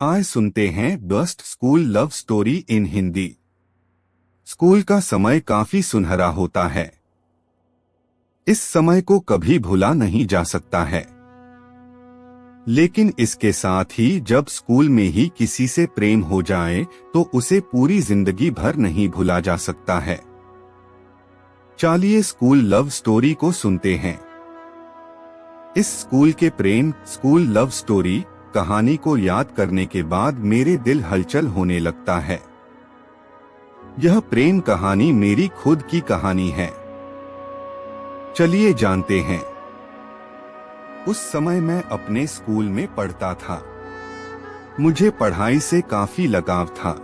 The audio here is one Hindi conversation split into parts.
आइए सुनते हैं best school love story in Hindi. School का समय काफी सुनहरा होता है। इस समय को कभी भुला नहीं जा सकता है। लेकिन इसके साथ ही जब स्कूल में ही किसी से प्रेम हो जाए तो उसे पूरी जिंदगी भर नहीं भुला जा सकता है। चलिए स्कूल लव स्टोरी को सुनते हैं। इस स्कूल के प्रेम स्कूल लव स्टोरी कहानी को याद करने के बाद मेरे दिल हलचल होने लगता है। यह प्रेम कहानी मेरी खुद की कहानी है। चलिए जानते हैं। उस समय मैं अपने स्कूल में पढ़ता था। मुझे पढ़ाई से काफी लगाव था।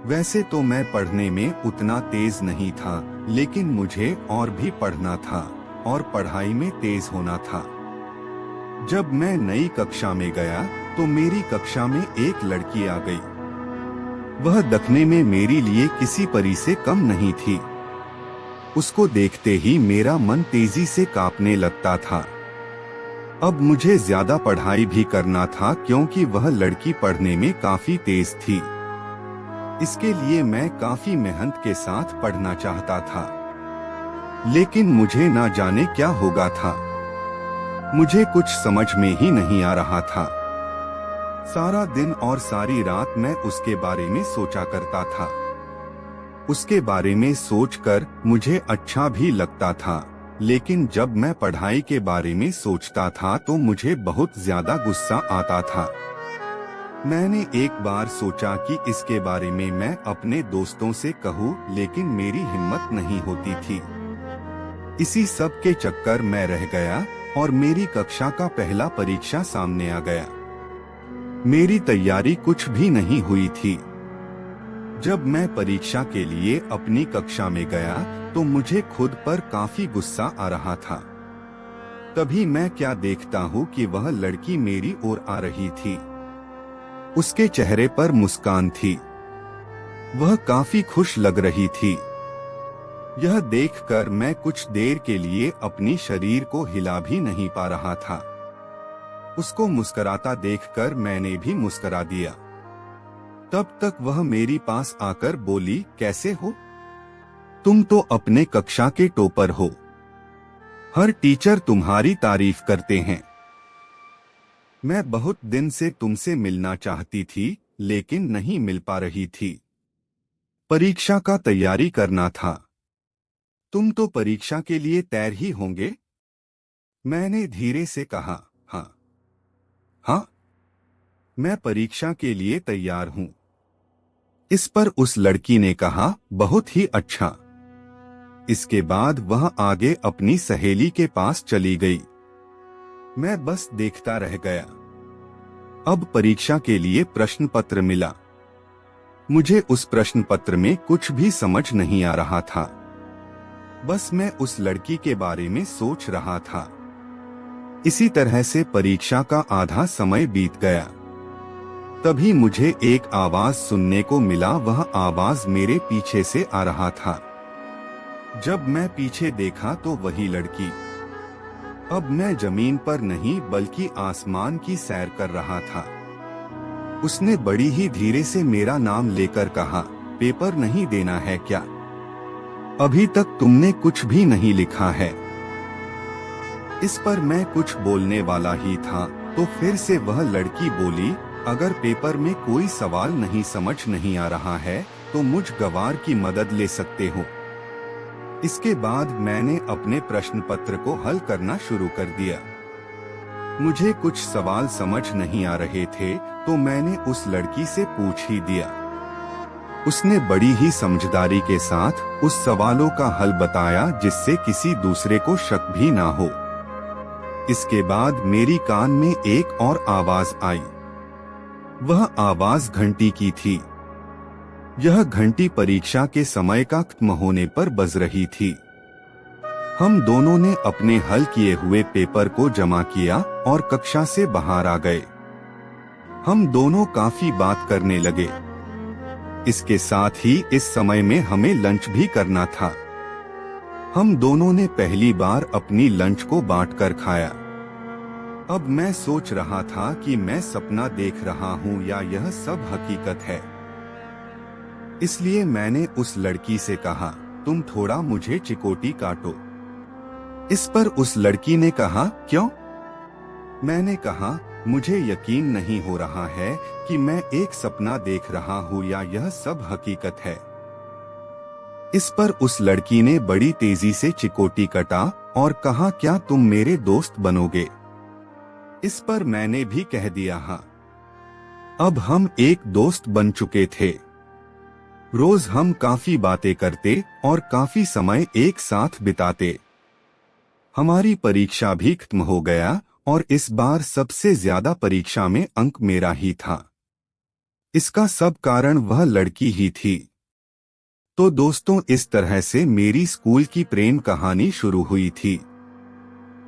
वैसे तो मैं पढ़ने में उतना तेज नहीं था, लेकिन मुझे और भी पढ़ना था और पढ़ाई में तेज होना था। जब मैं नई कक्षा में गया तो मेरी कक्षा में एक लड़की आ गई। वह दिखने में मेरे लिए किसी परी से कम नहीं थी। उसको देखते ही मेरा मन तेजी से कांपने लगता था। अब मुझे ज्यादा पढ़ाई भी करना था क्योंकि वह लड़की पढ़ने में काफी तेज थी। इसके लिए मैं काफी मेहनत के साथ पढ़ना चाहता था, लेकिन मुझे ना जाने क्या होगा था। मुझे कुछ समझ में ही नहीं आ रहा था। सारा दिन और सारी रात मैं उसके बारे में सोचा करता था। उसके बारे में सोचकर मुझे अच्छा भी लगता था, लेकिन जब मैं पढ़ाई के बारे में सोचता था तो मुझे बहुत ज्यादा गुस्सा आता था। मैंने एक बार सोचा कि इसके बारे में मैं अपने दोस्तों से कहूँ, लेकिन मेरी हिम्मत नहीं होती थी। इसी सब के चक्कर में रह गया और मेरी कक्षा का पहला परीक्षा सामने आ गया। मेरी तैयारी कुछ भी नहीं हुई थी। जब मैं परीक्षा के लिए अपनी कक्षा में गया तो मुझे खुद पर काफी गुस्सा आ रहा था। तभी मैं क्या देखता हूँ कि वह लड़की मेरी ओर आ रही थी। उसके चेहरे पर मुस्कान थी। वह काफी खुश लग रही थी। यह देखकर मैं कुछ देर के लिए अपनी शरीर को हिला भी नहीं पा रहा था। उसको मुस्कुराता देखकर मैंने भी मुस्कुरा दिया। तब तक वह मेरी पास आकर बोली, कैसे हो? तुम तो अपने कक्षा के टॉपर हो। हर टीचर तुम्हारी तारीफ करते हैं। मैं बहुत दिन से तुमसे मिलना चाहती थी, लेकिन नहीं मिल पा रही थी। परीक्षा का तैयारी करना था। तुम तो परीक्षा के लिए तैयार ही होंगे? मैंने धीरे से कहा, हाँ हाँ, मैं परीक्षा के लिए तैयार हूँ। इस पर उस लड़की ने कहा, बहुत ही अच्छा। इसके बाद वह आगे अपनी सहेली के पास चली गई। मैं बस देखता रह गया। अब परीक्षा के लिए प्रश्न पत्र मिला। मुझे उस प्रश्न पत्र में कुछ भी समझ नहीं आ रहा था। बस मैं उस लड़की के बारे में सोच रहा था। इसी तरह से परीक्षा का आधा समय बीत गया। तभी मुझे एक आवाज सुनने को मिला। वह आवाज मेरे पीछे से आ रहा था। जब मैं पीछे देखा तो वही लड़की। अब मैं जमीन पर नहीं बल्कि आसमान की सैर कर रहा था। उसने बड़ी ही धीरे से मेरा नाम लेकर कहा, पेपर नहीं देना है क्या? अभी तक तुमने कुछ भी नहीं लिखा है। इस पर मैं कुछ बोलने वाला ही था तो फिर से वह लड़की बोली, अगर पेपर में कोई सवाल नहीं समझ नहीं आ रहा है तो मुझ गवार की मदद ले सकते हो। इसके बाद मैंने अपने प्रश्न पत्र को हल करना शुरू कर दिया। मुझे कुछ सवाल समझ नहीं आ रहे थे तो मैंने उस लड़की से पूछ ही दिया। उसने बड़ी ही समझदारी के साथ उस सवालों का हल बताया, जिससे किसी दूसरे को शक भी ना हो। इसके बाद मेरी कान में एक और आवाज आई। वह आवाज घंटी की थी। यह घंटी परीक्षा के समय का खत्म होने पर बज रही थी। हम दोनों ने अपने हल किए हुए पेपर को जमा किया और कक्षा से बाहर आ गए। हम दोनों काफी बात करने लगे। इसके साथ ही इस समय में हमें लंच भी करना था। हम दोनों ने पहली बार अपनी लंच को बांटकर खाया। अब मैं सोच रहा था कि मैं सपना देख रहा हूँ या यह सब हकीकत है। इसलिए मैंने उस लड़की से कहा, तुम थोड़ा मुझे चिकोटी काटो। इस पर उस लड़की ने कहा, क्यों? मैंने कहा, मुझे यकीन नहीं हो रहा है कि मैं एक सपना देख रहा हूँ या यह सब हकीकत है। इस पर उस लड़की ने बड़ी तेजी से चिकोटी काटा और कहा, क्या तुम मेरे दोस्त बनोगे? इस पर मैंने भी कह दिया, हाँ। अब हम एक दोस्त बन चुके थे। रोज हम काफी बातें करते और काफी समय एक साथ बिताते। हमारी परीक्षा भी खत्म हो गया और इस बार सबसे ज्यादा परीक्षा में अंक मेरा ही था। इसका सब कारण वह लड़की ही थी। तो दोस्तों, इस तरह से मेरी स्कूल की प्रेम कहानी शुरू हुई थी।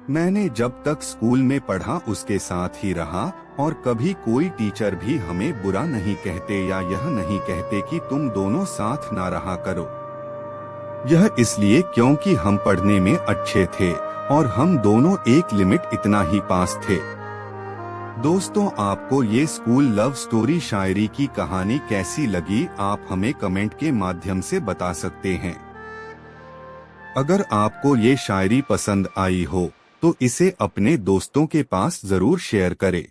मैंने जब तक स्कूल में पढ़ा उसके साथ ही रहा और कभी कोई टीचर भी हमें बुरा नहीं कहते या यह नहीं कहते कि तुम दोनों साथ ना रहा करो। यह इसलिए क्योंकि हम पढ़ने में अच्छे थे और हम दोनों एक लिमिट इतना ही पास थे। दोस्तों, आपको ये स्कूल लव स्टोरी शायरी की कहानी कैसी लगी, आप हमें कमेंट के माध्यम से बता सकते हैं। अगर आपको ये शायरी पसंद आई हो तो इसे अपने दोस्तों के पास जरूर शेयर करें।